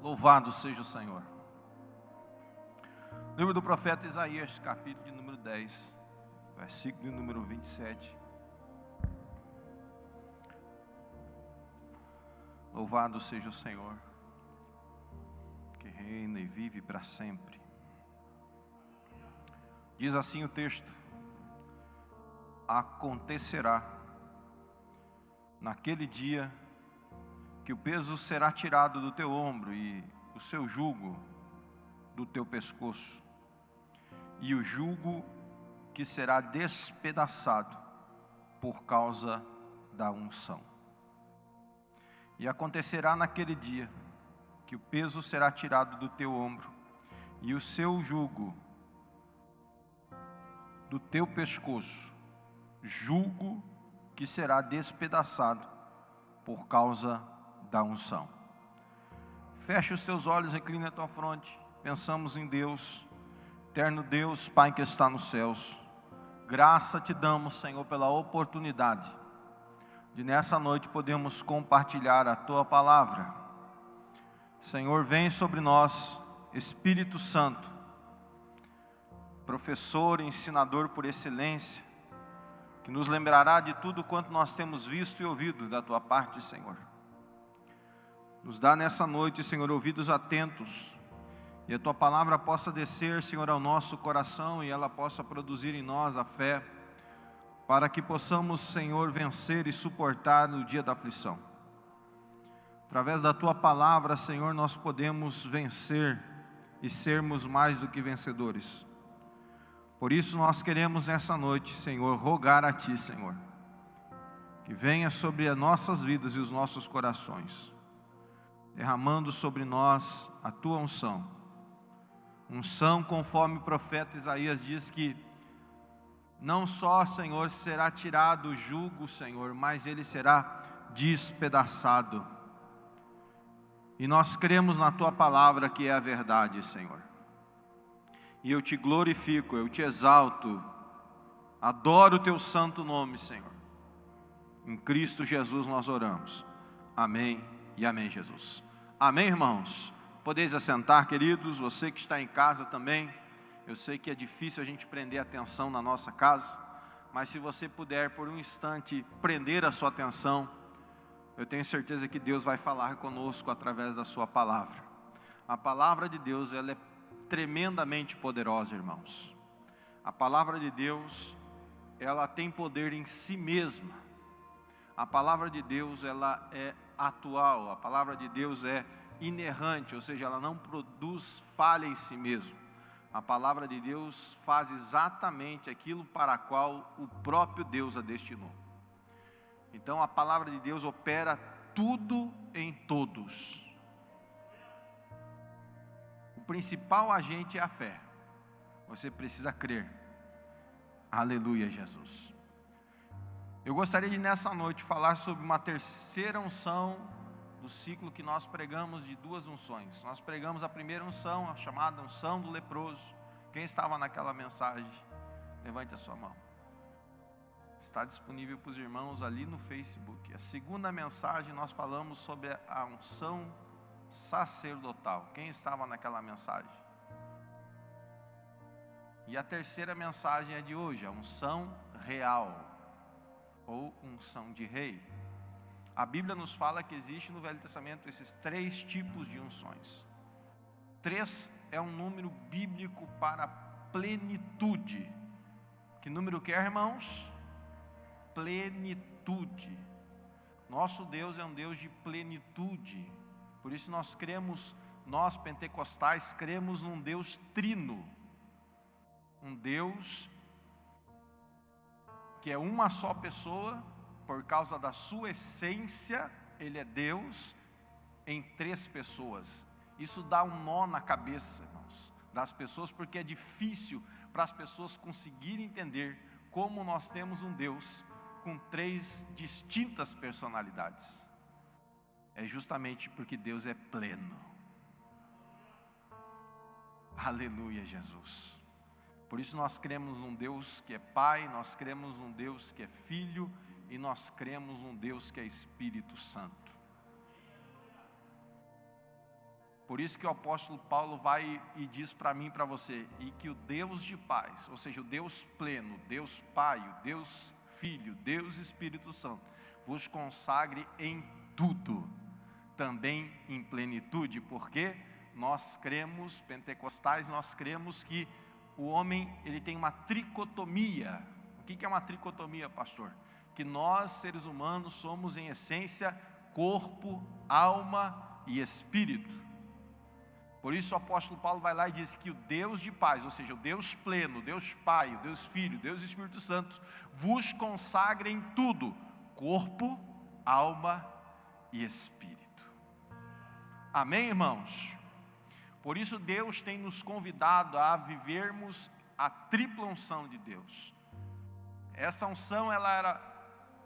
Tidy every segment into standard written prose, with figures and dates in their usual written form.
Louvado seja o Senhor. Livro do profeta Isaías, capítulo de número 10, versículo de número 27. Louvado seja o Senhor, que reina e vive para sempre. Diz assim o texto: acontecerá naquele dia que o peso será tirado do teu ombro e o seu jugo do teu pescoço, e o jugo que será despedaçado por causa da unção. E acontecerá naquele dia que o peso será tirado do teu ombro e o seu jugo do teu pescoço, jugo que será despedaçado por causa da unção. Feche os teus olhos, incline a tua fronte. Pensamos em Deus, eterno Deus, Pai que está nos céus. Graça te damos, Senhor, pela oportunidade de nessa noite podemos compartilhar a tua palavra. Senhor, vem sobre nós, Espírito Santo, professor, ensinador por excelência, que nos lembrará de tudo quanto nós temos visto e ouvido da tua parte, Senhor. Nos dá nessa noite, Senhor, ouvidos atentos, e a tua palavra possa descer, Senhor, ao nosso coração e ela possa produzir em nós a fé, para que possamos, Senhor, vencer e suportar no dia da aflição. Através da tua palavra, Senhor, nós podemos vencer e sermos mais do que vencedores. Por isso nós queremos nessa noite, Senhor, rogar a ti, Senhor, que venha sobre as nossas vidas e os nossos corações, derramando sobre nós a tua unção. Unção conforme o profeta Isaías diz que não só, Senhor, será tirado o jugo, Senhor, mas ele será despedaçado. E nós cremos na tua palavra que é a verdade, Senhor. E eu te glorifico, eu te exalto, adoro o teu santo nome, Senhor. Em Cristo Jesus nós oramos. Amém e amém, Jesus. Amém, irmãos? Podeis assentar, queridos, você que está em casa também. Eu sei que é difícil a gente prender a atenção na nossa casa, mas se você puder por um instante prender a sua atenção, eu tenho certeza que Deus vai falar conosco através da sua palavra. A palavra de Deus, ela é tremendamente poderosa, irmãos. A palavra de Deus, ela tem poder em si mesma. A palavra de Deus, ela é atual. A palavra de Deus é inerrante, ou seja, ela não produz falha em si mesma. A palavra de Deus faz exatamente aquilo para a qual o próprio Deus a destinou. Então a palavra de Deus opera tudo em todos. O principal agente é a fé. Você precisa crer. Aleluia, Jesus. Eu gostaria de nessa noite falar sobre uma terceira unção do ciclo que nós pregamos de duas unções. Nós pregamos a primeira unção, a chamada unção do leproso. Quem estava naquela mensagem? Levante a sua mão. Está disponível para os irmãos ali no Facebook. A segunda mensagem nós falamos sobre a unção sacerdotal. Quem estava naquela mensagem? E a terceira mensagem é de hoje, a unção real, ou unção de rei. A Bíblia nos fala que existe no Velho Testamento esses três tipos de unções. 3 é um número bíblico para plenitude. Que número que é, irmãos? Plenitude. Nosso Deus é um Deus de plenitude. Por isso nós cremos, nós pentecostais cremos num Deus trino. Um Deus que é uma só pessoa. Por causa da sua essência, Ele é Deus em 3 pessoas. Isso dá um nó na cabeça, irmãos, das pessoas, porque é difícil para as pessoas conseguirem entender como nós temos um Deus com 3 distintas personalidades. É justamente porque Deus é pleno. Aleluia, Jesus. Por isso nós cremos num Deus que é Pai, nós cremos num Deus que é Filho, e nós cremos num Deus que é Espírito Santo. Por isso que o apóstolo Paulo vai e diz para mim e para você, e que o Deus de paz, ou seja, o Deus pleno, Deus Pai, o Deus Filho, Deus Espírito Santo, vos consagre em tudo, também em plenitude, porque nós cremos, pentecostais, nós cremos que o homem, ele tem uma tricotomia. O que é uma tricotomia, pastor? Que nós, seres humanos, somos em essência corpo, alma e espírito. Por isso o apóstolo Paulo vai lá e diz que o Deus de paz, ou seja, o Deus pleno, o Deus Pai, o Deus Filho, o Deus Espírito Santo, vos consagre em tudo, corpo, alma e espírito. Amém, irmãos? Por isso Deus tem nos convidado a vivermos a tripla unção de Deus. Essa unção, ela era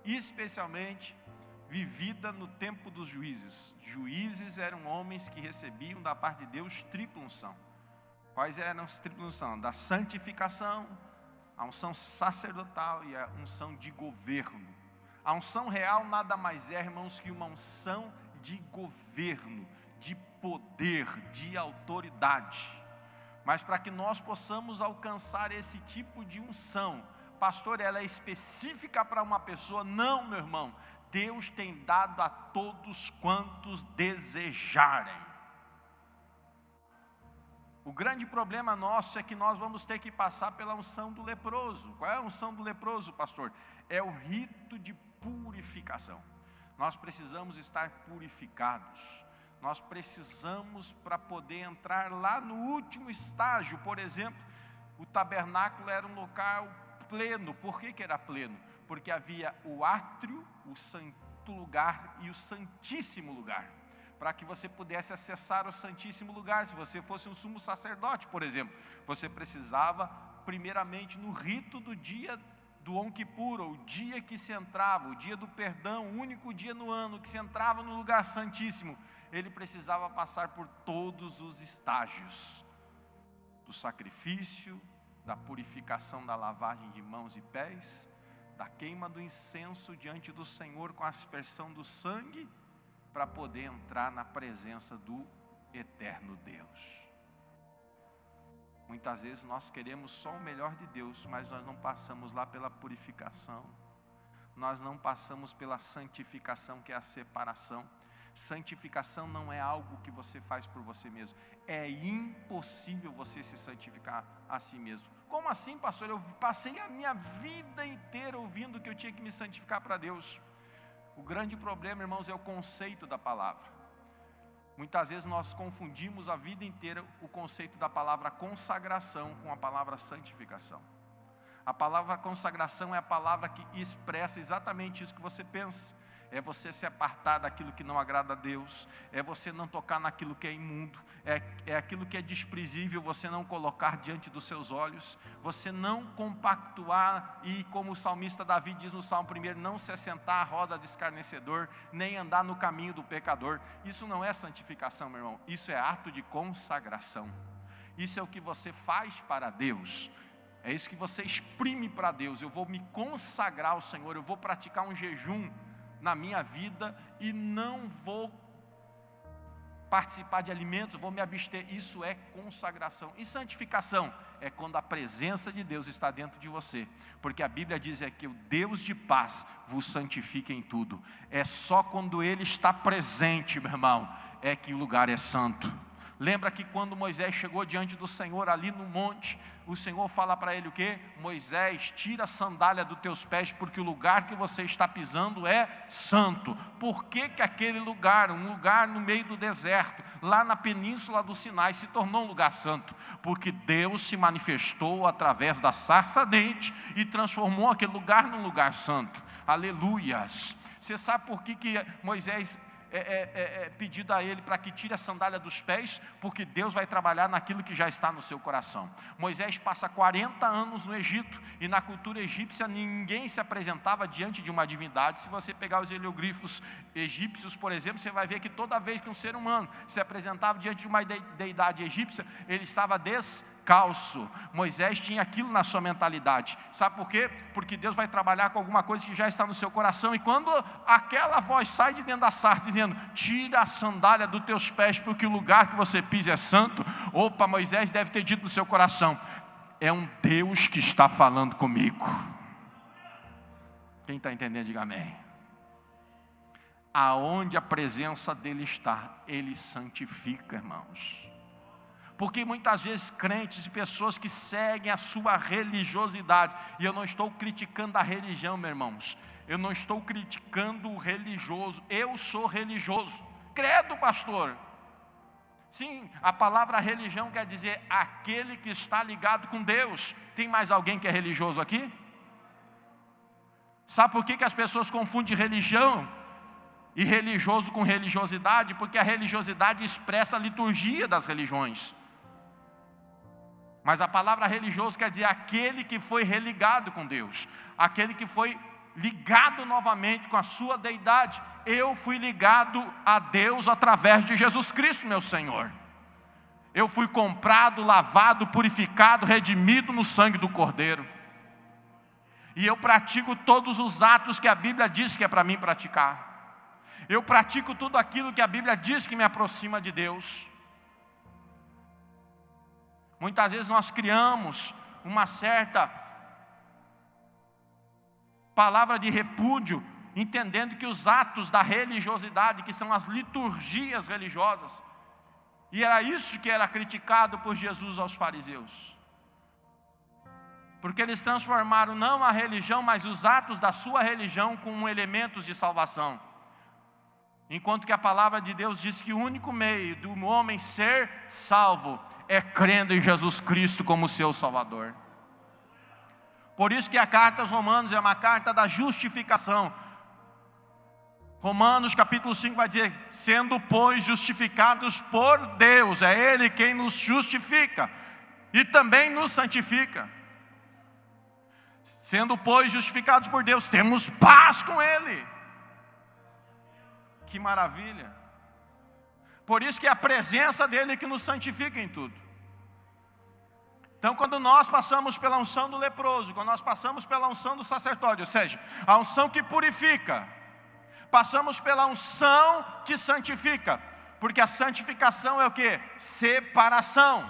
especialmente vivida no tempo dos juízes. Juízes eram homens que recebiam da parte de Deus tripla unção. Quais eram as tripla unção? Da santificação, a unção sacerdotal e a unção de governo. A unção real nada mais é, irmãos, que uma unção de governo, de poder, de autoridade. Mas para que nós possamos alcançar esse tipo de unção, pastor, ela é específica para uma pessoa? Não, meu irmão. Deus tem dado a todos quantos desejarem. O grande problema nosso é que nós vamos ter que passar pela unção do leproso. Qual é a unção do leproso, pastor? É o rito de purificação. Nós precisamos estar purificados. Nós precisamos, para poder entrar lá no último estágio, por exemplo, o tabernáculo era um local pleno. Por que era pleno? Porque havia o átrio, o santo lugar e o santíssimo lugar. Para que você pudesse acessar o santíssimo lugar, se você fosse um sumo sacerdote, por exemplo, você precisava, primeiramente, no rito do dia do Yom Kippur, o dia que se entrava, o dia do perdão, o único dia no ano que se entrava no lugar santíssimo, ele precisava passar por todos os estágios do sacrifício, da purificação, da lavagem de mãos e pés, da queima do incenso diante do Senhor com a aspersão do sangue, para poder entrar na presença do eterno Deus. Muitas vezes nós queremos só o melhor de Deus, mas nós não passamos lá pela purificação, nós não passamos pela santificação, que é a separação. Santificação não é algo que você faz por você mesmo. É impossível você se santificar a si mesmo. Como assim, pastor? Eu passei a minha vida inteira ouvindo que eu tinha que me santificar para Deus. O grande problema, irmãos, é o conceito da palavra. Muitas vezes nós confundimos a vida inteira o conceito da palavra consagração com a palavra santificação. A palavra consagração é a palavra que expressa exatamente isso que você pensa. É você se apartar daquilo que não agrada a Deus, é você não tocar naquilo que é imundo, é aquilo que é desprezível, você não colocar diante dos seus olhos, você não compactuar e, como o salmista Davi diz no Salmo 1, não se assentar à roda do escarnecedor, nem andar no caminho do pecador. Isso não é santificação, meu irmão, isso é ato de consagração. Isso é o que você faz para Deus. É isso que você exprime para Deus. Eu vou me consagrar ao Senhor, eu vou praticar um jejum na minha vida e não vou participar de alimentos, vou me abster. Isso é consagração. E santificação é quando a presença de Deus está dentro de você, porque a Bíblia diz que o Deus de paz vos santifica em tudo. É só quando Ele está presente, meu irmão, é que o lugar é santo. Lembra que quando Moisés chegou diante do Senhor ali no monte, o Senhor fala para ele o quê? Moisés, tira a sandália dos teus pés, porque o lugar que você está pisando é santo. Por que que aquele lugar, um lugar no meio do deserto, lá na península do Sinai, se tornou um lugar santo? Porque Deus se manifestou através da sarça ardente e transformou aquele lugar num lugar santo. Aleluias! Você sabe por que que Moisés pedido a ele para que tire a sandália dos pés? Porque Deus vai trabalhar naquilo que já está no seu coração. Moisés passa 40 anos no Egito, e na cultura egípcia ninguém se apresentava diante de uma divindade. Se você pegar os hieroglifos egípcios, por exemplo, você vai ver que toda vez que um ser humano se apresentava diante de uma deidade egípcia, ele estava descalço. Moisés tinha aquilo na sua mentalidade. Sabe por quê? Porque Deus vai trabalhar com alguma coisa que já está no seu coração. E quando aquela voz sai de dentro da sarça dizendo: tira a sandália dos teus pés, porque o lugar que você pisa é santo. Opa, Moisés deve ter dito no seu coração: é um Deus que está falando comigo. Quem está entendendo, diga amém. Aonde a presença dele está, ele santifica, irmãos. Porque muitas vezes crentes e pessoas que seguem a sua religiosidade, e eu não estou criticando a religião, meus irmãos, eu não estou criticando o religioso, eu sou religioso. Credo, pastor. Sim, a palavra religião quer dizer aquele que está ligado com Deus. Tem mais alguém que é religioso aqui? Sabe por que as pessoas confundem religião e religioso com religiosidade? Porque a religiosidade expressa a liturgia das religiões. Mas a palavra religioso quer dizer aquele que foi religado com Deus, aquele que foi ligado novamente com a sua deidade. Eu fui ligado a Deus através de Jesus Cristo, meu Senhor. Eu fui comprado, lavado, purificado, redimido no sangue do Cordeiro. E eu pratico todos os atos que a Bíblia diz que é para mim praticar. Eu pratico tudo aquilo que a Bíblia diz que me aproxima de Deus. Muitas vezes nós criamos uma certa palavra de repúdio, entendendo que os atos da religiosidade, que são as liturgias religiosas, e era isso que era criticado por Jesus aos fariseus. Porque eles transformaram não a religião, mas os atos da sua religião como elementos de salvação. Enquanto que a palavra de Deus diz que o único meio do homem ser salvo é crendo em Jesus Cristo como seu Salvador. Por isso que a carta aos Romanos é uma carta da justificação. Romanos capítulo 5 vai dizer: sendo pois justificados por Deus, é Ele quem nos justifica e também nos santifica. Sendo pois justificados por Deus, temos paz com Ele. Que maravilha! Por isso que é a presença dEle que nos santifica em tudo. Então, quando nós passamos pela unção do leproso, quando nós passamos pela unção do sacerdote, ou seja, a unção que purifica, passamos pela unção que santifica, porque a santificação é o que? Separação.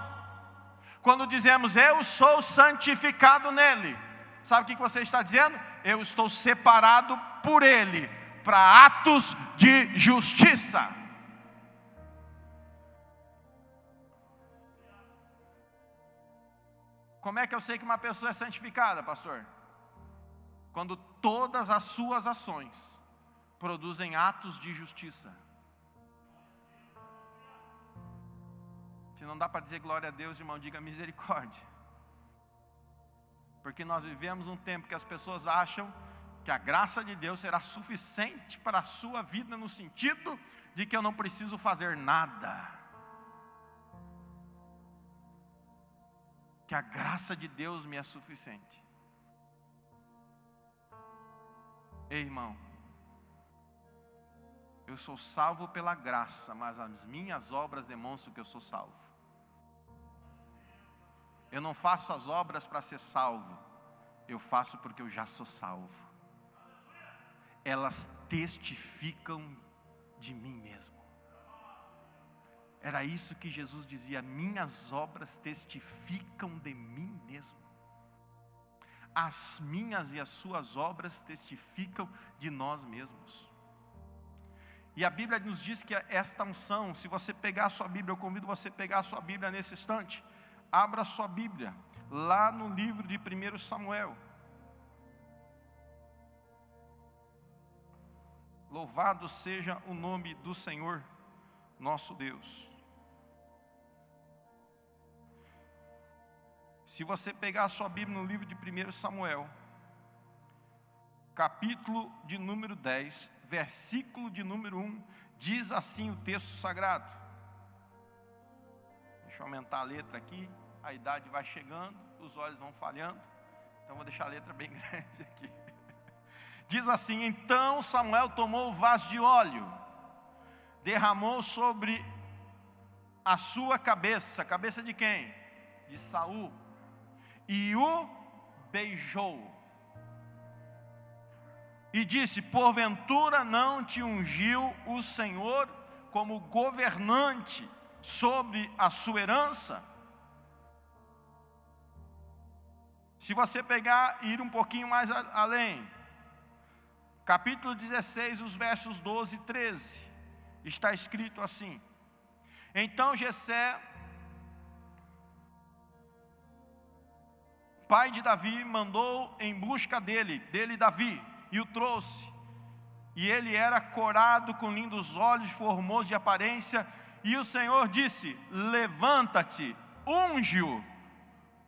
Quando dizemos eu sou santificado nele, sabe o que você está dizendo? Eu estou separado por Ele, para atos de justiça. Como é que eu sei que uma pessoa é santificada, pastor? Quando todas as suas ações produzem atos de justiça. Se não dá para dizer glória a Deus, irmão, diga misericórdia. Porque nós vivemos um tempo que as pessoas acham que a graça de Deus será suficiente para a sua vida, no sentido de que eu não preciso fazer nada. Que a graça de Deus me é suficiente. Ei, irmão, eu sou salvo pela graça, mas as minhas obras demonstram que eu sou salvo. Eu não faço as obras para ser salvo, eu faço porque eu já sou salvo. Elas testificam de mim mesmo. Era isso que Jesus dizia: minhas obras testificam de mim mesmo. As minhas e as suas obras testificam de nós mesmos. E a Bíblia nos diz que esta unção, se você pegar a sua Bíblia, eu convido você a pegar a sua Bíblia nesse instante. Abra a sua Bíblia, lá no livro de 1 Samuel. Louvado seja o nome do Senhor, nosso Deus. Se você pegar a sua Bíblia no livro de 1 Samuel, capítulo de número 10, versículo de número 1, diz assim o texto sagrado. Deixa eu aumentar a letra aqui, a idade vai chegando, os olhos vão falhando, então vou deixar a letra bem grande aqui. Diz assim: então Samuel tomou o vaso de óleo, derramou sobre a sua cabeça. Cabeça de quem? de Saul e o beijou. E disse: porventura não te ungiu o Senhor como governante sobre a sua herança? Se você pegar e ir um pouquinho mais além, capítulo 16, os versos 12 e 13, está escrito assim: então Jessé, pai de Davi, mandou em busca dele Davi, e o trouxe. E ele era corado, com lindos olhos, formoso de aparência. E o Senhor disse: levanta-te, unge-o,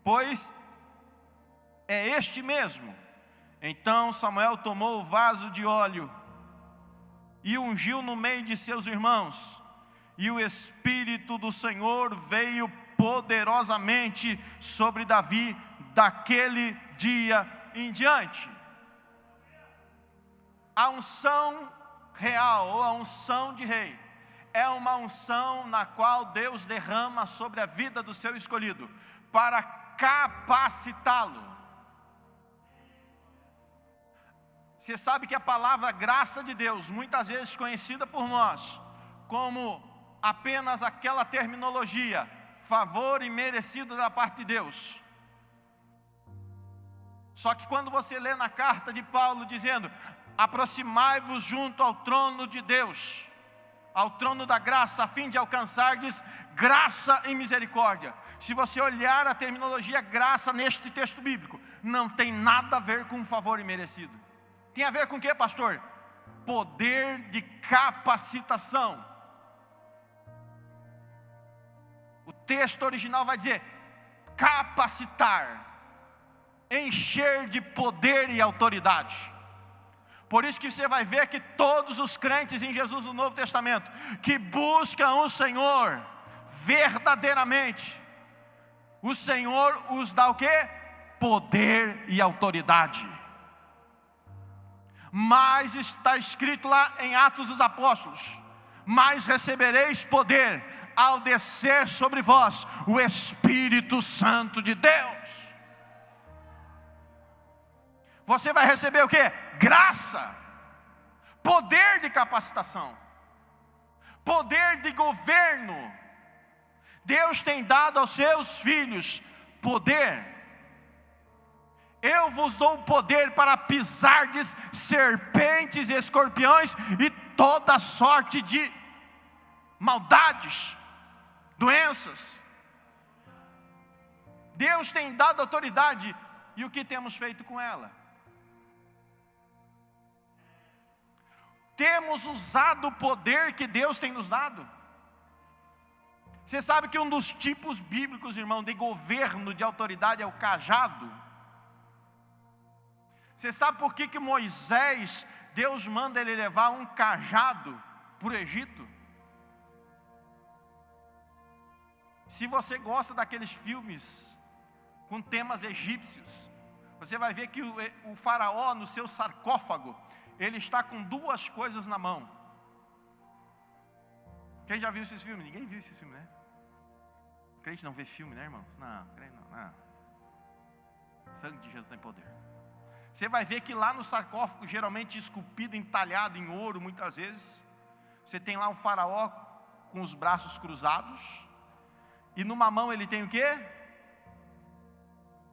pois é este mesmo. Então Samuel tomou o vaso de óleo e ungiu no meio de seus irmãos. E o Espírito do Senhor veio poderosamente sobre Davi daquele dia em diante. A unção real, ou a unção de rei, é uma unção na qual Deus derrama sobre a vida do seu escolhido, para capacitá-lo. Você sabe que a palavra graça de Deus, muitas vezes conhecida por nós como apenas aquela terminologia, favor imerecido da parte de Deus. Só que quando você lê na carta de Paulo dizendo: aproximai-vos junto ao trono de Deus, ao trono da graça, a fim de alcançardes graça e misericórdia. Se você olhar a terminologia graça neste texto bíblico, não tem nada a ver com favor imerecido. Tem a ver com o que, pastor? Poder de capacitação. O texto original vai dizer capacitar, encher de poder e autoridade. Por isso que você vai ver que todos os crentes em Jesus do Novo Testamento, que buscam o Senhor verdadeiramente, o Senhor os dá o quê? Poder e autoridade. Mas está escrito lá em Atos dos Apóstolos: mas recebereis poder ao descer sobre vós o Espírito Santo de Deus. Você vai receber o quê? Graça, poder de capacitação, poder de governo. Deus tem dado aos seus filhos poder. Eu vos dou o poder para pisardes serpentes e escorpiões e toda sorte de maldades, doenças. Deus tem dado autoridade, e o que temos feito com ela? Temos usado o poder que Deus tem nos dado? Você sabe que um dos tipos bíblicos, irmão, de governo, de autoridade é o cajado? Você sabe por que Moisés, Deus manda ele levar um cajado para o Egito? Se você gosta daqueles filmes com temas egípcios, você vai ver que o faraó, no seu sarcófago, ele está com duas coisas na mão. Quem já viu esses filmes? Ninguém viu esses filmes, né? Crente não vê filme, né, irmãos? Não, crente não. Sangue de Jesus tem poder. Você vai ver que lá no sarcófago, geralmente esculpido, entalhado em ouro, muitas vezes, você tem lá um faraó com os braços cruzados, e numa mão ele tem o quê?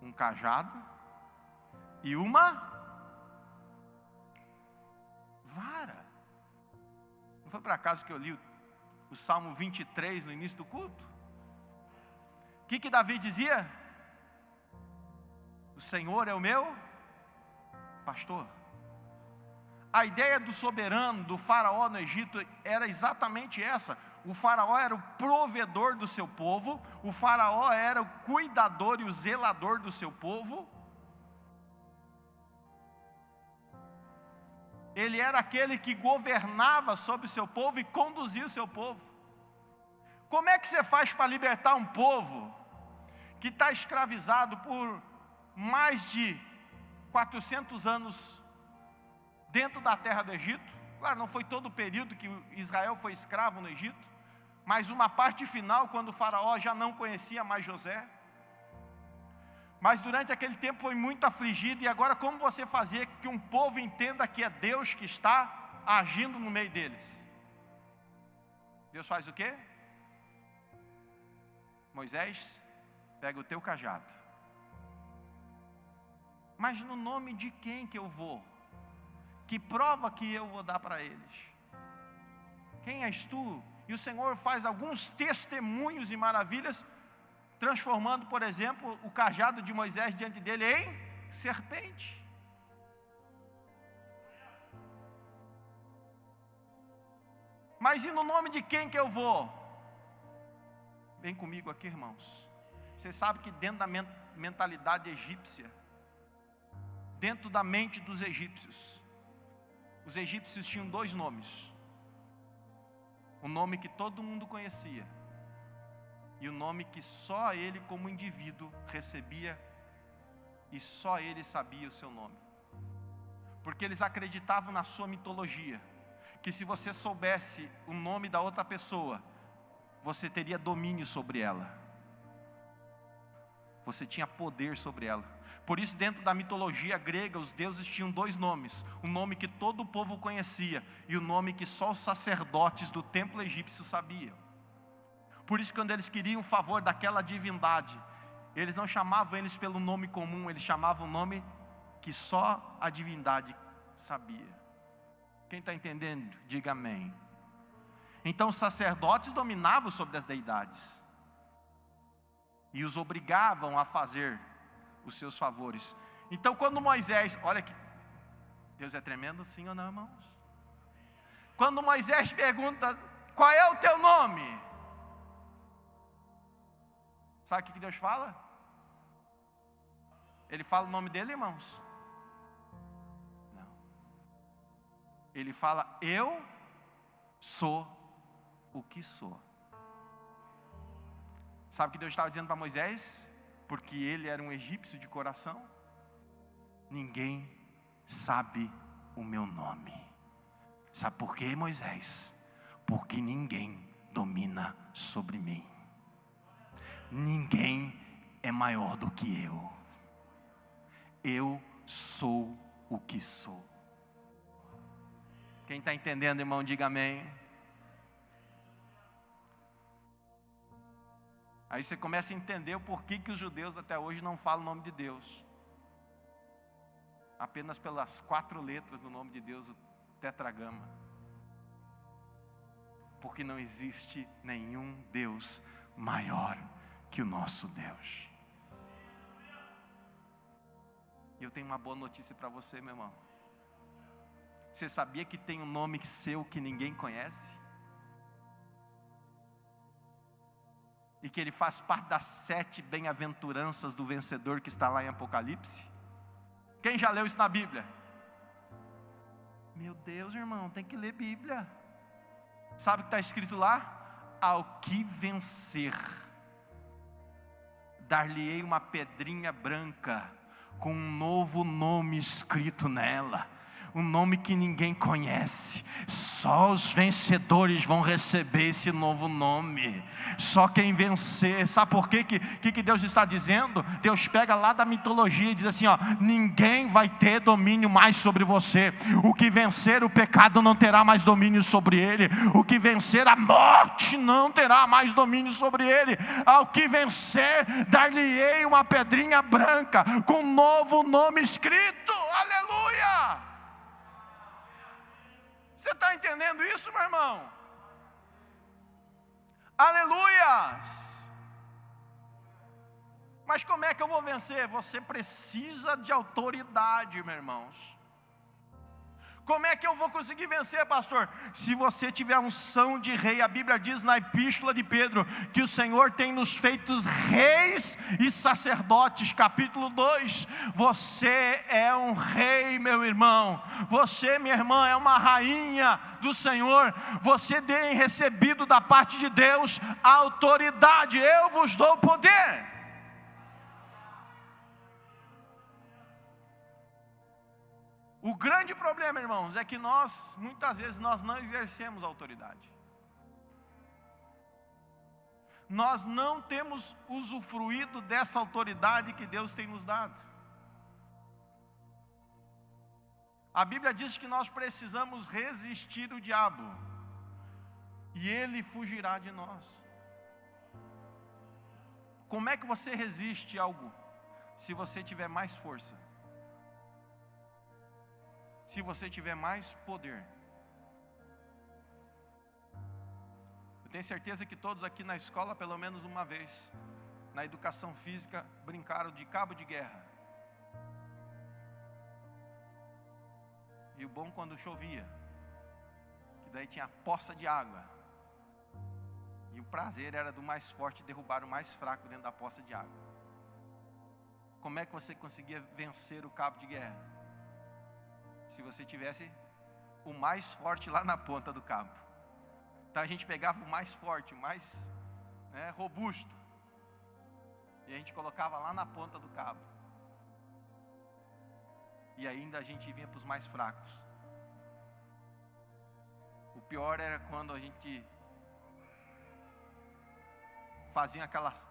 Um cajado e uma vara. Não foi por acaso que eu li o Salmo 23 no início do culto? O que Davi dizia? O Senhor é o meu pastor. A ideia do soberano, do faraó no Egito, era exatamente essa. O faraó era o provedor do seu povo, o faraó era o cuidador e o zelador do seu povo. Ele era aquele que governava sobre o seu povo e conduzia o seu povo. Como é que você faz para libertar um povo que está escravizado por mais de 400 anos dentro da terra do Egito? Claro, não foi todo o período que Israel foi escravo no Egito, mas uma parte final, quando o faraó já não conhecia mais José. mas durante aquele tempo foi muito afligido. E agora, como você fazer que um povo entenda que é Deus que está agindo no meio deles? Deus faz o quê? Moisés, pega o teu cajado. Mas no nome de quem que eu vou? Que prova que eu vou dar para eles? Quem és tu? E o Senhor faz alguns testemunhos e maravilhas, transformando, por exemplo, o cajado de Moisés diante dele em serpente. Mas e no nome de quem que eu vou? Vem comigo aqui, irmãos. Você sabe que dentro da mentalidade egípcia, dentro da mente dos egípcios, os egípcios tinham dois nomes. O nome que todo mundo conhecia e o nome que só ele como indivíduo recebia, e só ele sabia o seu nome. Porque eles acreditavam na sua mitologia, que se você soubesse o nome da outra pessoa, você teria domínio sobre ela. Você tinha poder sobre ela. Por isso, dentro da mitologia grega, os deuses tinham dois nomes: o nome que todo o povo conhecia e o nome que só os sacerdotes do templo egípcio sabiam. Por isso, quando eles queriam o favor daquela divindade, eles não chamavam eles pelo nome comum, eles chamavam o nome que só a divindade sabia. Quem está entendendo, diga amém. Então os sacerdotes dominavam sobre as deidades e os obrigavam a fazer os seus favores. Então quando Moisés, olha que Deus é tremendo, sim ou não, irmãos? Quando Moisés pergunta: qual é o teu nome? Sabe o que Deus fala? Ele fala o nome dele, irmãos? Não. Ele fala: eu sou o que sou. Sabe o que Deus estava dizendo para Moisés? Porque ele era um egípcio de coração. Ninguém sabe o meu nome. Sabe por quê, Moisés? Porque ninguém domina sobre mim. Ninguém é maior do que eu. Eu sou o que sou. Quem está entendendo, irmão, diga amém. Aí você começa a entender o porquê que os judeus até hoje não falam o nome de Deus. Apenas pelas 4 letras do nome de Deus, o tetragrama. Porque não existe nenhum Deus maior que o nosso Deus. E eu tenho uma boa notícia para você, meu irmão. Você sabia que tem um nome seu que ninguém conhece? E que ele faz parte das 7 bem-aventuranças do vencedor que está lá em Apocalipse? Quem já leu isso na Bíblia? Meu Deus, irmão, tem que ler Bíblia. Sabe o que está escrito lá? Ao que vencer, dar-lhe-ei uma pedrinha branca, com um novo nome escrito nela. Um nome que ninguém conhece. Só os vencedores vão receber esse novo nome. Só quem vencer. Sabe por quê? Que Deus está dizendo? Deus pega lá da mitologia e diz assim, ó: ninguém vai ter domínio mais sobre você. O que vencer o pecado não terá mais domínio sobre ele. O que vencer a morte não terá mais domínio sobre ele. Ao que vencer, dar-lhe-ei uma pedrinha branca com um novo nome escrito. Aleluia! Você está entendendo isso, meu irmão? Aleluias! Mas como é que eu vou vencer? Você precisa de autoridade, meus irmãos. Como é que eu vou conseguir vencer, pastor? Se você tiver unção de rei. A Bíblia diz na epístola de Pedro que o Senhor tem nos feito reis e sacerdotes. Capítulo 2. Você é um rei, meu irmão. Você, minha irmã, é uma rainha do Senhor. Você tem recebido da parte de Deus a autoridade. Eu vos dou poder. O grande problema, irmãos, é que muitas vezes nós não exercemos autoridade. nós não temos usufruído dessa autoridade que Deus tem nos dado. A Bíblia diz que nós precisamos resistir o diabo, e ele fugirá de nós. Como é que você resiste algo? Se você tiver mais força, se você tiver mais poder. Eu tenho certeza que todos aqui na escola, pelo menos uma vez, na educação física, brincaram de cabo de guerra. E o bom quando chovia, que daí tinha poça de água. E o prazer era do mais forte derrubar o mais fraco dentro da poça de água. Como é que você conseguia vencer o cabo de guerra? Se você tivesse o mais forte lá na ponta do cabo. Então a gente pegava o mais forte, o mais robusto, e a gente colocava lá na ponta do cabo. E ainda a gente vinha para os mais fracos. O pior era quando a gente fazia aquelas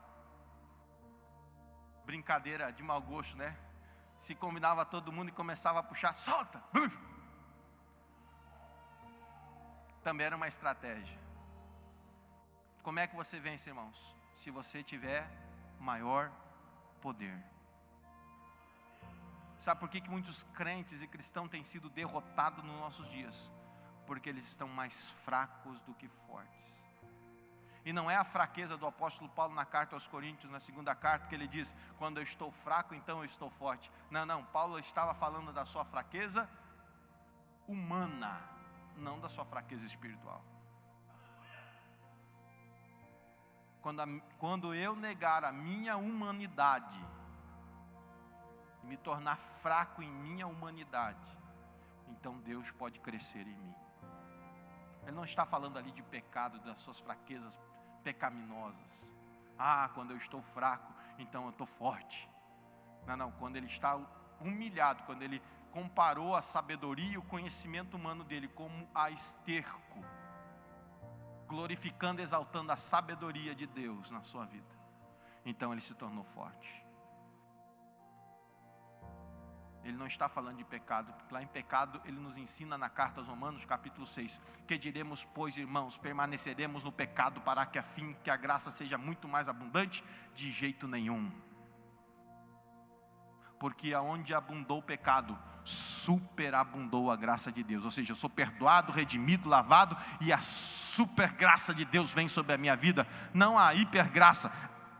brincadeira de mau gosto, né? Se combinava todo mundo e começava a puxar, solta! Também era uma estratégia. Como é que você vence, irmãos? Se você tiver maior poder. Sabe por que muitos crentes e cristãos têm sido derrotados nos nossos dias? Porque eles estão mais fracos do que fortes. E não é a fraqueza do apóstolo Paulo na carta aos Coríntios, na segunda carta, que ele diz, quando eu estou fraco, então eu estou forte. Não, Paulo estava falando da sua fraqueza humana, não da sua fraqueza espiritual. Quando eu negar a minha humanidade, e me tornar fraco em minha humanidade, então Deus pode crescer em mim. Ele não está falando ali de pecado, das suas fraquezas pecaminosas. Quando eu estou fraco, então eu estou forte. Não, quando ele está humilhado, quando ele comparou a sabedoria e o conhecimento humano dele como a esterco, glorificando, exaltando a sabedoria de Deus na sua vida, então ele se tornou forte. Ele não está falando de pecado, porque lá em pecado ele nos ensina na carta aos Romanos, capítulo 6, que diremos, pois irmãos, permaneceremos no pecado para que a fim que a graça seja muito mais abundante? De jeito nenhum. Porque aonde abundou o pecado, superabundou a graça de Deus. Ou seja, eu sou perdoado, redimido, lavado, e a super graça de Deus vem sobre a minha vida. Não a hipergraça,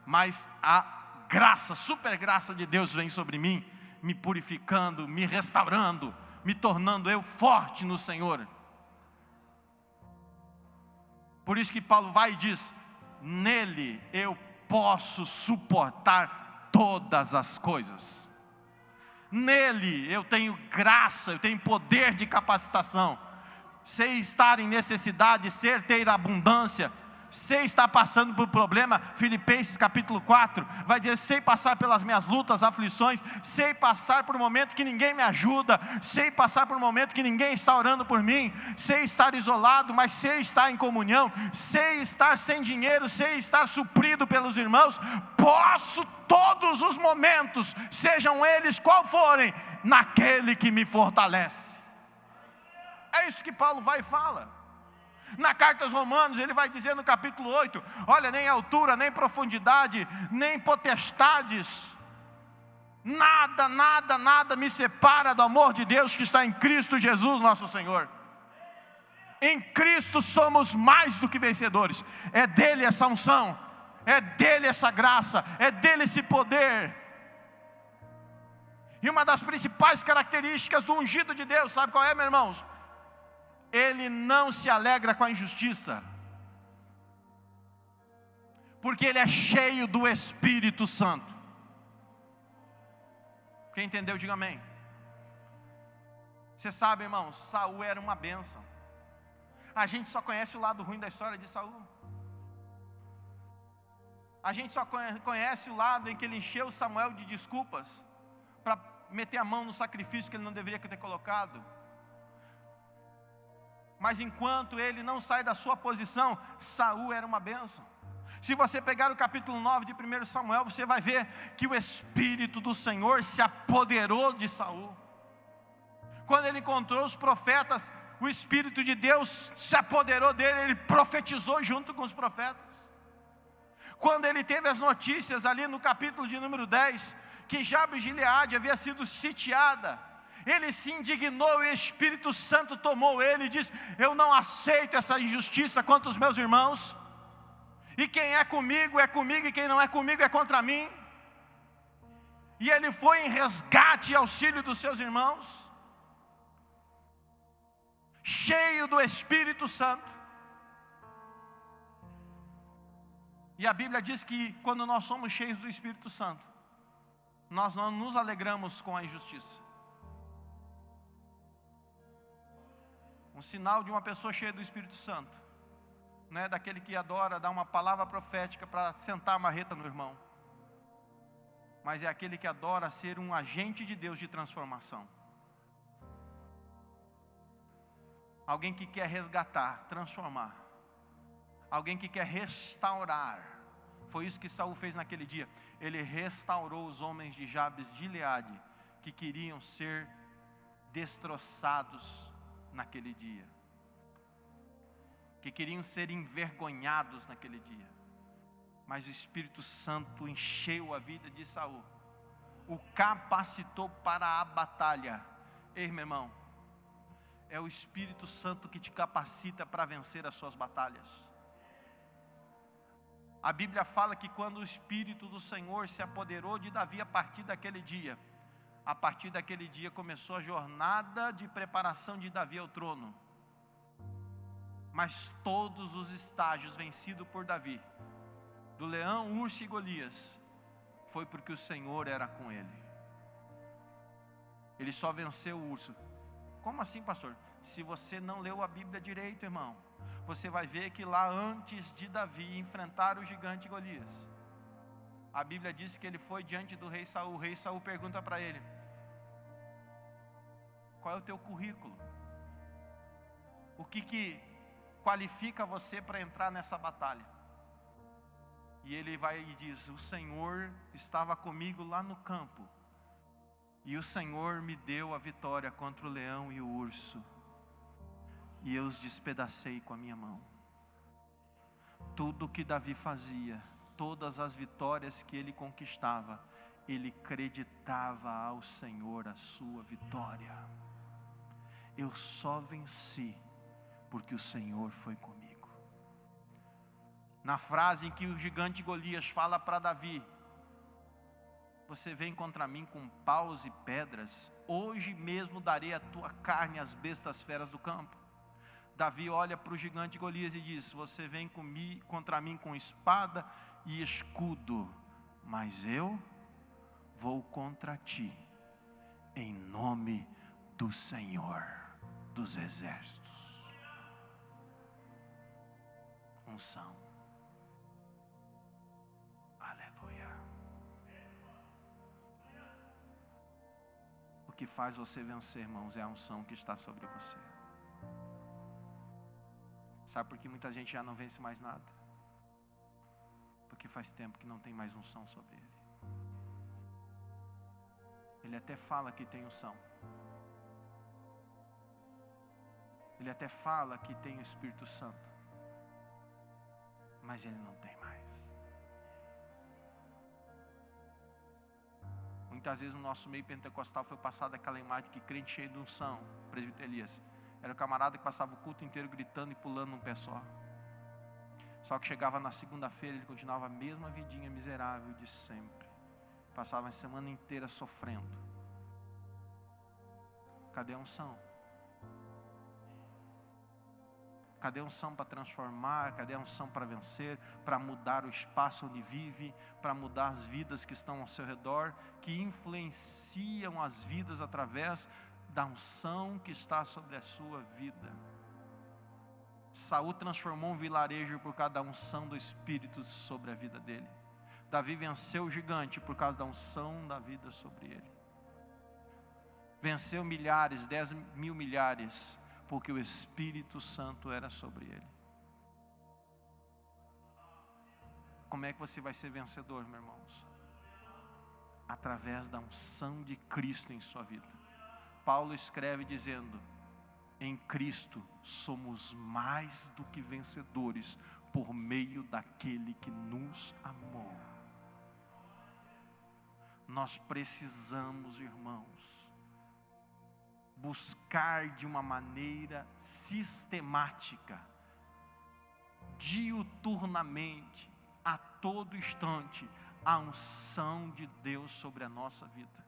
mas a graça, super graça de Deus vem sobre mim, me purificando, me restaurando, me tornando eu forte no Senhor. Por isso que Paulo vai e diz, nele eu posso suportar todas as coisas. Nele eu tenho graça, eu tenho poder de capacitação. Sei estar em necessidade, sei ter abundância. Sei estar passando por problema, Filipenses capítulo 4, vai dizer, sei passar pelas minhas lutas, aflições, sei passar por um momento que ninguém me ajuda, sei passar por um momento que ninguém está orando por mim, sei estar isolado, mas sei estar em comunhão, sei estar sem dinheiro, sei estar suprido pelos irmãos, posso todos os momentos, sejam eles qual forem, naquele que me fortalece. É isso que Paulo vai e fala. Na carta aos Romanos, ele vai dizer no capítulo 8, olha, nem altura, nem profundidade, nem potestades, nada me separa do amor de Deus que está em Cristo Jesus nosso Senhor. Em Cristo somos mais do que vencedores. É dele essa unção, é dele essa graça, é dele esse poder. E uma das principais características do ungido de Deus, sabe qual é, meus irmãos? Ele não se alegra com a injustiça, porque ele é cheio do Espírito Santo. Quem entendeu, diga amém. Você sabe, irmãos, Saul era uma bênção. A gente só conhece o lado ruim da história de Saul. A gente só conhece o lado em que ele encheu Samuel de desculpas para meter a mão no sacrifício que ele não deveria ter colocado. Mas enquanto ele não sai da sua posição, Saul era uma bênção. Se você pegar o capítulo 9 de 1 Samuel, você vai ver que o Espírito do Senhor se apoderou de Saul. Quando ele encontrou os profetas, o Espírito de Deus se apoderou dele, ele profetizou junto com os profetas. Quando ele teve as notícias ali no capítulo de número 10, que Jabes de Gileade havia sido sitiada, ele se indignou e o Espírito Santo tomou ele e disse: eu não aceito essa injustiça contra os meus irmãos, e quem é comigo e quem não é comigo é contra mim. E ele foi em resgate e auxílio dos seus irmãos, cheio do Espírito Santo. E a Bíblia diz que quando nós somos cheios do Espírito Santo, nós não nos alegramos com a injustiça. Um sinal de uma pessoa cheia do Espírito Santo não é daquele que adora dar uma palavra profética para sentar a marreta no irmão, mas é aquele que adora ser um agente de Deus de transformação. Alguém que quer resgatar, transformar. Alguém que quer restaurar. Foi isso que Saul fez naquele dia. Ele restaurou os homens de Jabes de Gileade, que queriam ser destroçados naquele dia, que queriam ser envergonhados naquele dia. Mas o Espírito Santo encheu a vida de Saul, o capacitou para a batalha. Ei, meu irmão, é o Espírito Santo que te capacita para vencer as suas batalhas. A Bíblia fala que quando o Espírito do Senhor se apoderou de Davi, a partir daquele dia começou a jornada de preparação de Davi ao trono. Mas todos os estágios vencidos por Davi, do leão, urso e Golias, foi porque o Senhor era com ele. Ele só venceu o urso. Como assim, pastor? Se você não leu a Bíblia direito, irmão, você vai ver que lá antes de Davi enfrentar o gigante Golias, a Bíblia diz que ele foi diante do rei Saul. O rei Saul pergunta para ele: qual é o teu currículo? O que qualifica você para entrar nessa batalha? E ele vai e diz: o Senhor estava comigo lá no campo, e o Senhor me deu a vitória contra o leão e o urso, e eu os despedacei com a minha mão. Tudo o que Davi fazia, todas as vitórias que ele conquistava, ele creditava ao Senhor a sua vitória. Eu só venci porque o Senhor foi comigo. Na frase em que o gigante Golias fala para Davi: você vem contra mim com paus e pedras, hoje mesmo darei a tua carne às bestas feras do campo. Davi olha para o gigante Golias e diz: você vem contra mim com espada e escudo, mas eu vou contra ti, em nome do Senhor dos exércitos. Unção. Aleluia. O que faz você vencer, irmãos, é a unção que está sobre você. Sabe por que muita gente já não vence mais nada? Porque faz tempo que não tem mais unção sobre ele. Ele até fala que tem unção. Ele até fala que tem o Espírito Santo, mas ele não tem mais. Muitas vezes no nosso meio pentecostal foi passada aquela imagem que crente cheio de unção, presbítero Elias, era o camarada que passava o culto inteiro gritando e pulando num pé só. Só que chegava na segunda-feira, ele continuava a mesma vidinha miserável de sempre. Passava a semana inteira sofrendo. Cadê a unção? Cadê a unção para transformar? Cadê a unção para vencer? Para mudar o espaço onde vive? Para mudar as vidas que estão ao seu redor? Que influenciam as vidas através da unção que está sobre a sua vida. Saul transformou um vilarejo por causa da unção do Espírito sobre a vida dele. Davi venceu o gigante por causa da unção da vida sobre ele. Venceu milhares, 10.000 milhares, porque o Espírito Santo era sobre ele. Como é que você vai ser vencedor, meus irmãos? Através da unção de Cristo em sua vida. Paulo escreve dizendo: em Cristo somos mais do que vencedores, por meio daquele que nos amou. Nós precisamos, irmãos, buscar de uma maneira sistemática, diuturnamente, a todo instante, a unção de Deus sobre a nossa vida.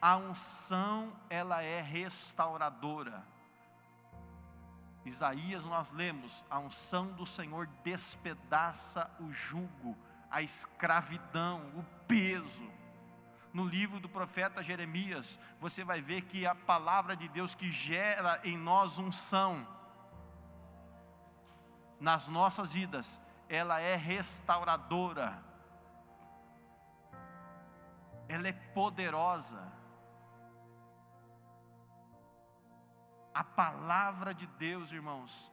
A unção, ela é restauradora. Isaías nós lemos: a unção do Senhor despedaça o jugo, a escravidão, o peso. No livro do profeta Jeremias, você vai ver que a palavra de Deus que gera em nós unção, nas nossas vidas, ela é restauradora, ela é poderosa. A palavra de Deus, irmãos,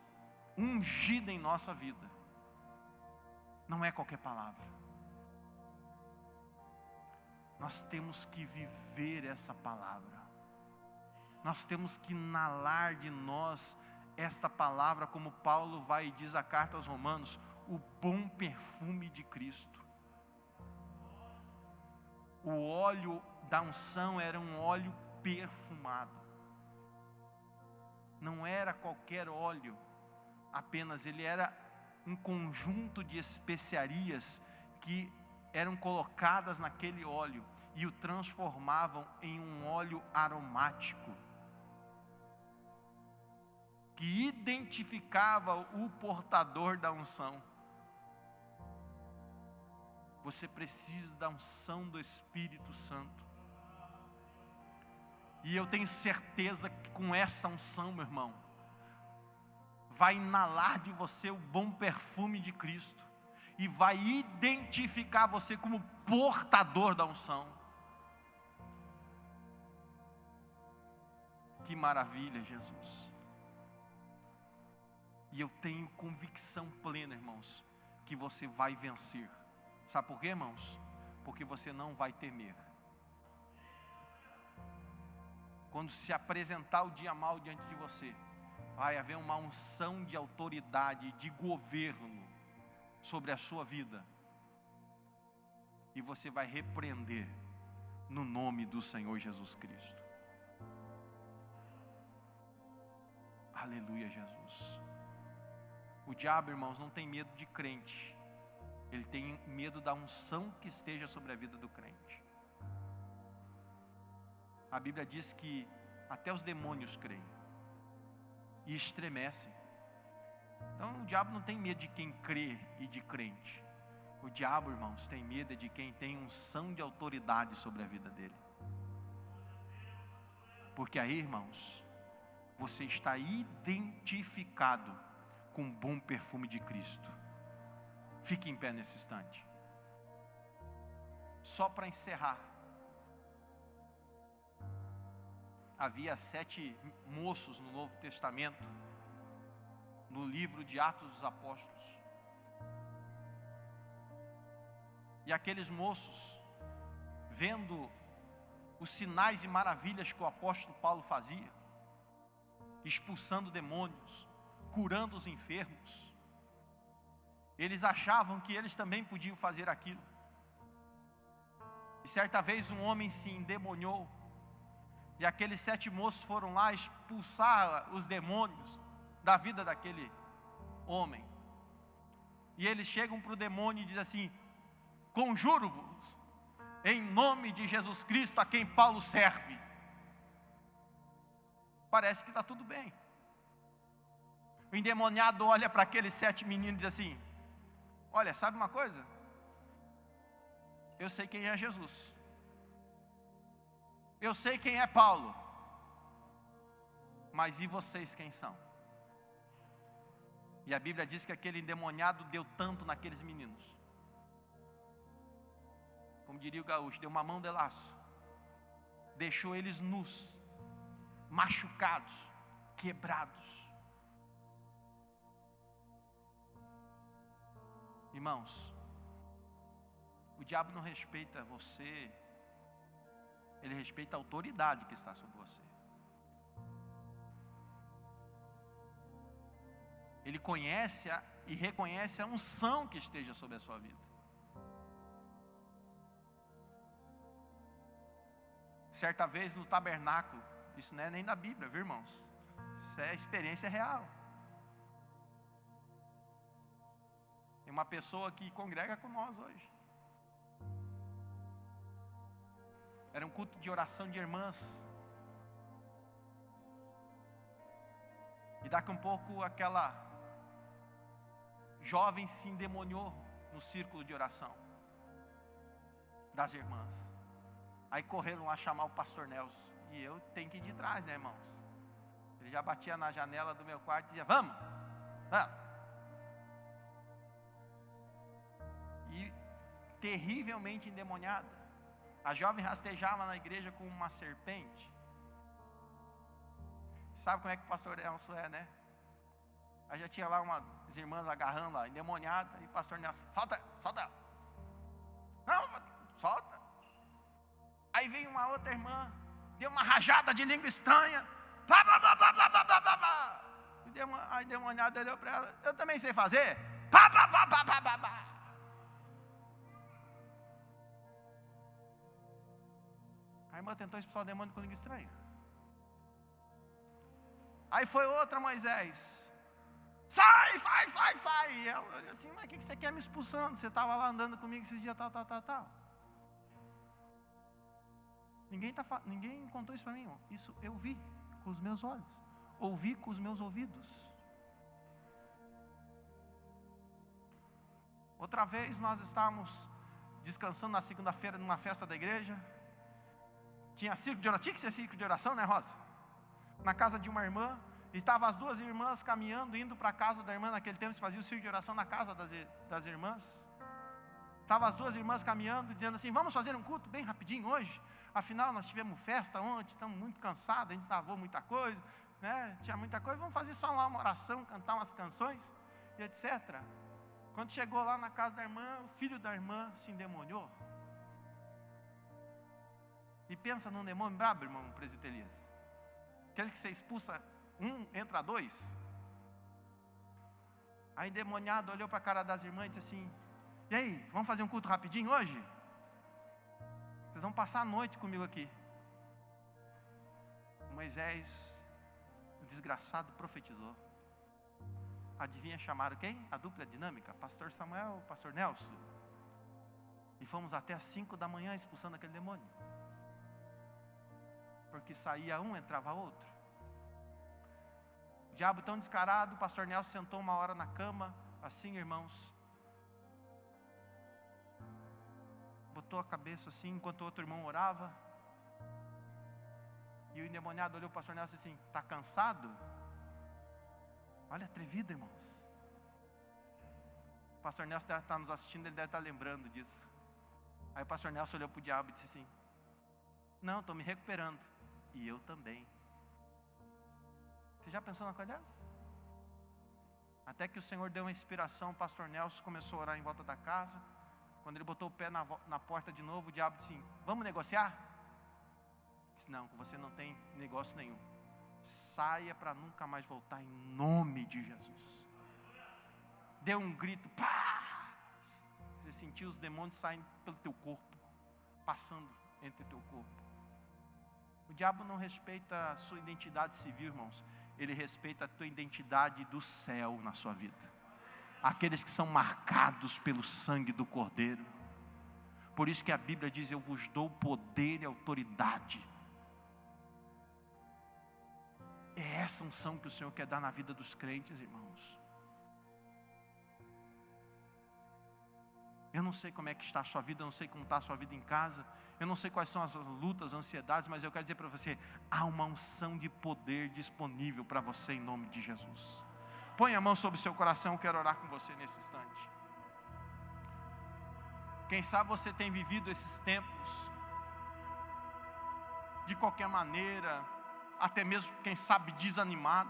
ungida em nossa vida, não é qualquer palavra. Nós temos que viver essa palavra. Nós temos que inalar de nós esta palavra, como Paulo vai e diz a carta aos Romanos: o bom perfume de Cristo. O óleo da unção era um óleo perfumado. Não era qualquer óleo apenas, ele era um conjunto de especiarias que eram colocadas naquele óleo e o transformavam em um óleo aromático, que identificava o portador da unção. Você precisa da unção do Espírito Santo. E eu tenho certeza que com essa unção, meu irmão, vai inalar de você o bom perfume de Cristo. E vai identificar você como portador da unção. Que maravilha, Jesus. E eu tenho convicção plena, irmãos, que você vai vencer. Sabe por quê, irmãos? Porque você não vai temer. Quando se apresentar o dia mau diante de você, vai haver uma unção de autoridade, de governo sobre a sua vida. E você vai repreender no nome do Senhor Jesus Cristo. Aleluia, Jesus. O diabo, irmãos, não tem medo de crente. Ele tem medo da unção que esteja sobre a vida do crente. A Bíblia diz que até os demônios creem e estremecem. Então o diabo não tem medo de quem crê e de crente. O diabo, irmãos, tem medo de quem tem unção de autoridade sobre a vida dele. Porque aí, irmãos, você está identificado com o bom perfume de Cristo. Fique em pé nesse instante. Só para encerrar. Havia 7 moços no Novo Testamento, no livro de Atos dos Apóstolos. E aqueles moços, vendo os sinais e maravilhas que o apóstolo Paulo fazia, expulsando demônios, curando os enfermos, eles achavam que eles também podiam fazer aquilo. E certa vez um homem se endemoniou, e aqueles 7 moços foram lá expulsar os demônios da vida daquele homem. E eles chegam para o demônio e dizem assim: conjuro-vos em nome de Jesus Cristo, a quem Paulo serve. Parece que está tudo bem. O endemoniado olha para aqueles 7 meninos e diz assim: olha, sabe uma coisa? Eu sei quem é Jesus. Eu sei quem é Paulo. Mas e vocês quem são? E a Bíblia diz que aquele endemoniado deu tanto naqueles meninos. Como diria o gaúcho, deu uma mão de laço. Deixou eles nus, machucados, quebrados. Irmãos, O diabo não respeita você, ele respeita a autoridade que está sobre você. Ele conhece e reconhece a unção que esteja sobre a sua vida. Certa vez no tabernáculo, isso não é nem da Bíblia, viu, irmãos? Isso é experiência real. Tem uma pessoa que congrega com nós hoje. Era um culto de oração de irmãs. E daqui um pouco aquela jovem se endemoniou no círculo de oração das irmãs. Aí correram lá chamar o pastor Nelson. E eu tenho que ir de trás, né, irmãos? Ele já batia na janela do meu quarto e dizia: vamos, vamos. E terrivelmente endemoniada. A jovem rastejava na igreja como uma serpente. Sabe como é que o pastor Nelson é, né? Aí já tinha lá umas irmãs agarrando lá, endemoniada. E o pastor Nelson: solta, solta. Não, solta. Aí veio uma outra irmã, deu uma rajada de língua estranha. Blá, blá, blá, blá, blá, blá, blá, blá. A endemoniada olhou para ela: eu também sei fazer. Blá, blá, blá, blá, blá, blá, blá. A irmã tentou expulsar o demônio com língua estranha. Aí foi outra Moisés: sai, sai, sai, sai. E ela olhou assim: mas o que você quer me expulsando? Você estava lá andando comigo esses dias, tal, tal, tal, tal. Ninguém contou isso para mim. Isso eu vi com os meus olhos, ouvi com os meus ouvidos. Outra vez nós estávamos descansando na segunda-feira numa festa da igreja. Tinha círculo de oração, tinha que ser círculo de oração, né, Rosa? Na casa de uma irmã. E estavam as duas irmãs caminhando, indo para a casa da irmã. Naquele tempo se fazia o círculo de oração na casa das irmãs. Estavam as duas irmãs caminhando, dizendo assim: vamos fazer um culto bem rapidinho hoje. Afinal, nós tivemos festa ontem, estamos muito cansados, a gente lavou muita coisa, né? Tinha muita coisa, vamos fazer só lá uma oração, cantar umas canções, e etc. Quando chegou lá na casa da irmã, o filho da irmã se endemoniou. E pensa num demônio brabo, irmão presbítero Elias. Aquele que você expulsa um, entra dois. A endemoniada olhou para a cara das irmãs e disse assim: e aí, vamos fazer um culto rapidinho hoje? Vocês vão passar a noite comigo aqui. Moisés, o desgraçado, profetizou. Adivinha, chamaram quem? A dupla dinâmica, pastor Samuel, pastor Nelson. E fomos até às 5 da manhã expulsando aquele demônio. Porque saía um, entrava outro. O diabo tão descarado, o pastor Nelson sentou uma hora na cama, assim, irmãos. Botou a cabeça assim, enquanto o outro irmão orava. E o endemoniado olhou para o pastor Nelson e disse assim: está cansado? Olha, atrevido, irmãos. O pastor Nelson deve estar nos assistindo, ele deve estar lembrando disso. Aí o pastor Nelson olhou para o diabo e disse assim: não, estou me recuperando. E eu também. Você já pensou numa coisa dessa? Até que o Senhor deu uma inspiração, o pastor Nelson começou a orar em volta da casa. Quando ele botou o pé na porta de novo, o diabo disse assim: vamos negociar? Ele disse: não, você não tem negócio nenhum. Saia para nunca mais voltar em nome de Jesus. Deu um grito, pá! Você sentiu os demônios saindo pelo teu corpo, passando entre o teu corpo. O diabo não respeita a sua identidade civil, irmãos. Ele respeita a tua identidade do céu na sua vida. Aqueles que são marcados pelo sangue do Cordeiro. Por isso que a Bíblia diz: eu vos dou poder e autoridade. É essa unção que o Senhor quer dar na vida dos crentes, irmãos. Eu não sei como é que está a sua vida, eu não sei como está a sua vida em casa, eu não sei quais são as lutas, ansiedades, mas eu quero dizer para você: há uma unção de poder disponível para você em nome de Jesus. Põe a mão sobre o seu coração, eu quero orar com você nesse instante. Quem sabe você tem vivido esses tempos de qualquer maneira, até mesmo, quem sabe, desanimado.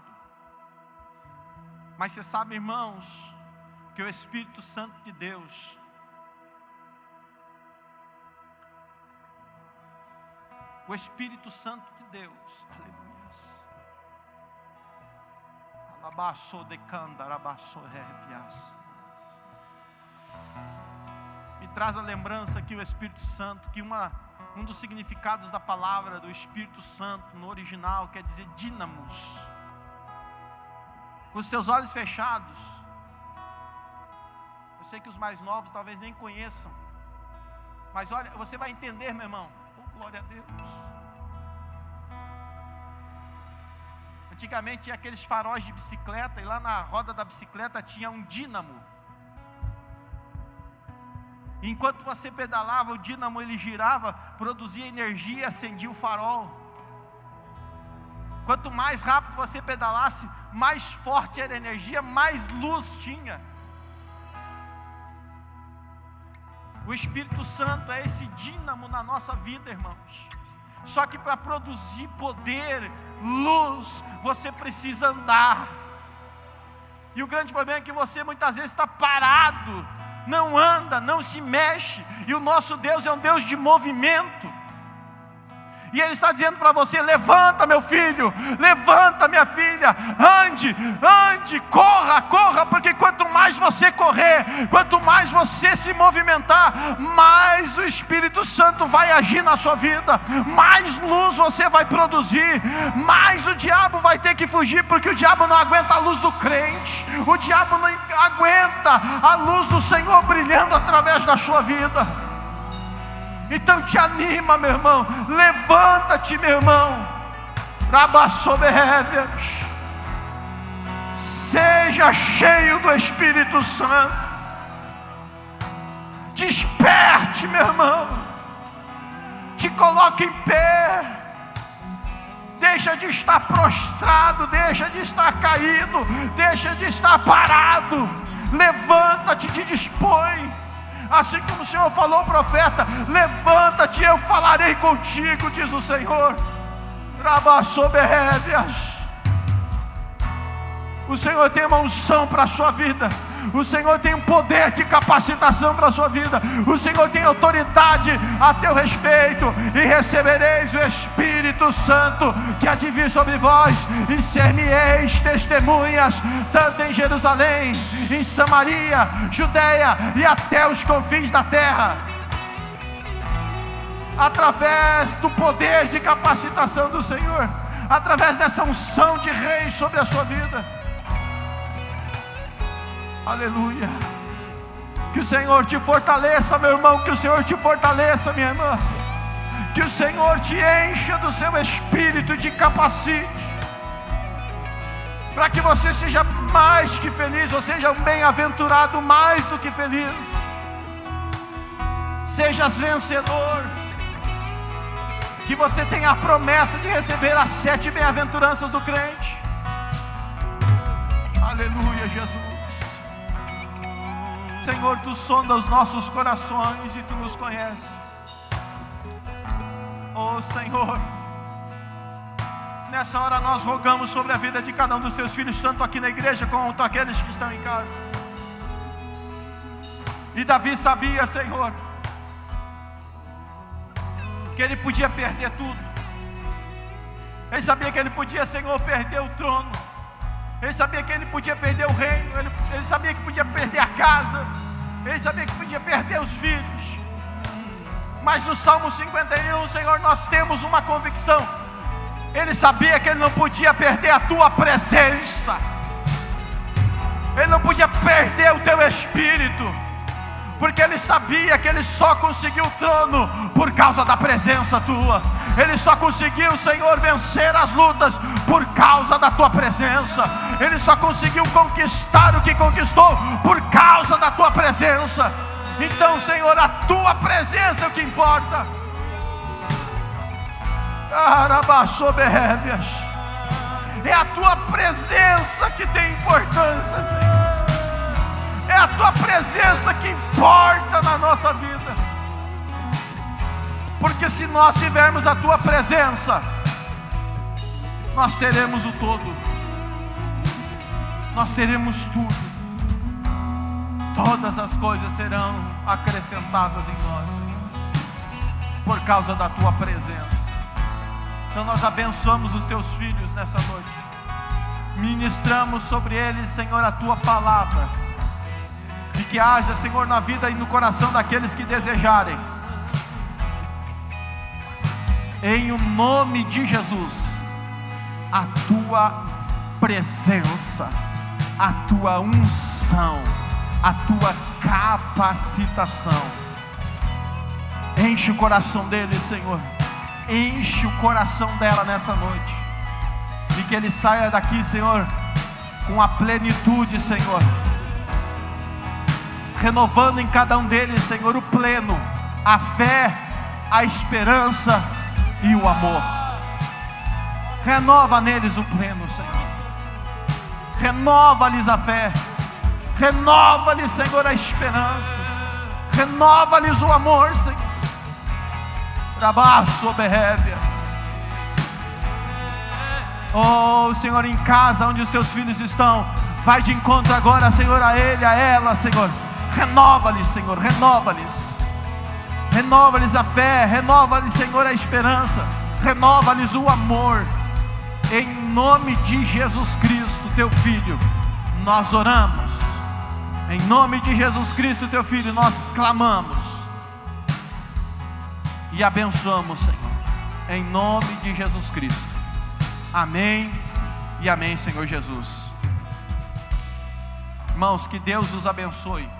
Mas você sabe, irmãos, que o Espírito Santo de Deus, o Espírito Santo de Deus, aleluia. Me traz a lembrança que o Espírito Santo, que um dos significados da palavra do Espírito Santo no original quer dizer dínamos. Com os teus olhos fechados, eu sei que os mais novos talvez nem conheçam, mas olha, você vai entender, meu irmão. Oh, glória a Deus. Antigamente tinha aqueles faróis de bicicleta, e lá na roda da bicicleta tinha um dínamo. E enquanto você pedalava, o dínamo ele girava, produzia energia e acendia o farol. Quanto mais rápido você pedalasse, mais forte era a energia, mais luz tinha. O Espírito Santo é esse dínamo na nossa vida, irmãos. Só que para produzir poder, luz, você precisa andar. E o grande problema é que você muitas vezes está parado, não anda, não se mexe. E o nosso Deus é um Deus de movimento. E Ele está dizendo para você: levanta, meu filho, levanta, minha filha, ande, ande, corra, corra, porque quanto mais você correr, quanto mais você se movimentar, mais o Espírito Santo vai agir na sua vida, mais luz você vai produzir, mais o diabo vai ter que fugir, porque o diabo não aguenta a luz do crente, o diabo não aguenta a luz do Senhor brilhando através da sua vida. Então te anima, meu irmão, levanta-te, meu irmão, seja cheio do Espírito Santo, desperte, meu irmão, te coloque em pé, deixa de estar prostrado, deixa de estar caído, deixa de estar parado, levanta-te, te dispõe. Assim como o Senhor falou ao profeta: levanta-te, eu falarei contigo, diz o Senhor. O Senhor tem uma unção para a sua vida. O Senhor tem um poder de capacitação para a sua vida. O Senhor tem autoridade a teu respeito. E recebereis o Espírito Santo, que há de vir sobre vós, e ser-me-eis testemunhas, tanto em Jerusalém, em Samaria, Judeia e até os confins da terra. Através do poder de capacitação do Senhor, através dessa unção de rei sobre a sua vida. Aleluia. Que o Senhor te fortaleça, meu irmão. Que o Senhor te fortaleça, minha irmã. Que o Senhor te encha do seu Espírito e te capacite, para que você seja mais que feliz, ou seja, um bem-aventurado mais do que feliz. Sejas vencedor. Que você tenha a promessa de receber as 7 bem-aventuranças do crente. Aleluia, Jesus. Senhor, Tu sonda os nossos corações e Tu nos conheces. Oh Senhor, nessa hora nós rogamos sobre a vida de cada um dos Teus filhos, tanto aqui na igreja quanto aqueles que estão em casa. E Davi sabia, Senhor, que ele podia perder tudo. Ele sabia que ele podia, Senhor, perder o trono. Ele sabia que ele podia perder o reino. Ele sabia que podia perder a casa. Ele sabia que podia perder os filhos. Mas no Salmo 51, Senhor, nós temos uma convicção. Ele sabia que ele não podia perder a Tua presença. Ele não podia perder o Teu Espírito, porque ele sabia que ele só conseguiu o trono por causa da presença Tua. Ele só conseguiu, Senhor, vencer as lutas por causa da Tua presença. Ele só conseguiu conquistar o que conquistou por causa da Tua presença. Então, Senhor, a Tua presença é o que importa. É a Tua presença que tem importância, Senhor. É a Tua presença que importa na nossa vida. Porque se nós tivermos a Tua presença, nós teremos o todo. Nós teremos tudo. Todas as coisas serão acrescentadas em nós, Senhor, por causa da Tua presença. Então nós abençoamos os teus filhos nessa noite. Ministramos sobre eles, Senhor, a tua palavra. E que haja, Senhor, na vida e no coração daqueles que desejarem. Em o nome de Jesus, a tua presença, a tua unção, a tua capacitação. Enche o coração deles, Senhor. Enche o coração dela nessa noite. E que ele saia daqui, Senhor, com a plenitude, Senhor. Renovando em cada um deles, Senhor, o pleno, a fé, a esperança e o amor. Renova neles o pleno, Senhor. Renova-lhes a fé. Renova-lhes, Senhor, a esperança. Renova-lhes o amor, Senhor. Trabaço, berrévias. Oh, Senhor, em casa onde os teus filhos estão, vai de encontro agora, Senhor, a ele, a ela, Senhor. Renova-lhes, Senhor, renova-lhes. Renova-lhes a fé, renova-lhes, Senhor, a esperança. Renova-lhes o amor. Em nome de Jesus Cristo, teu Filho, nós oramos. Em nome de Jesus Cristo, teu Filho, nós clamamos. E abençoamos, Senhor. Em nome de Jesus Cristo. Amém e amém, Senhor Jesus. Irmãos, que Deus os abençoe.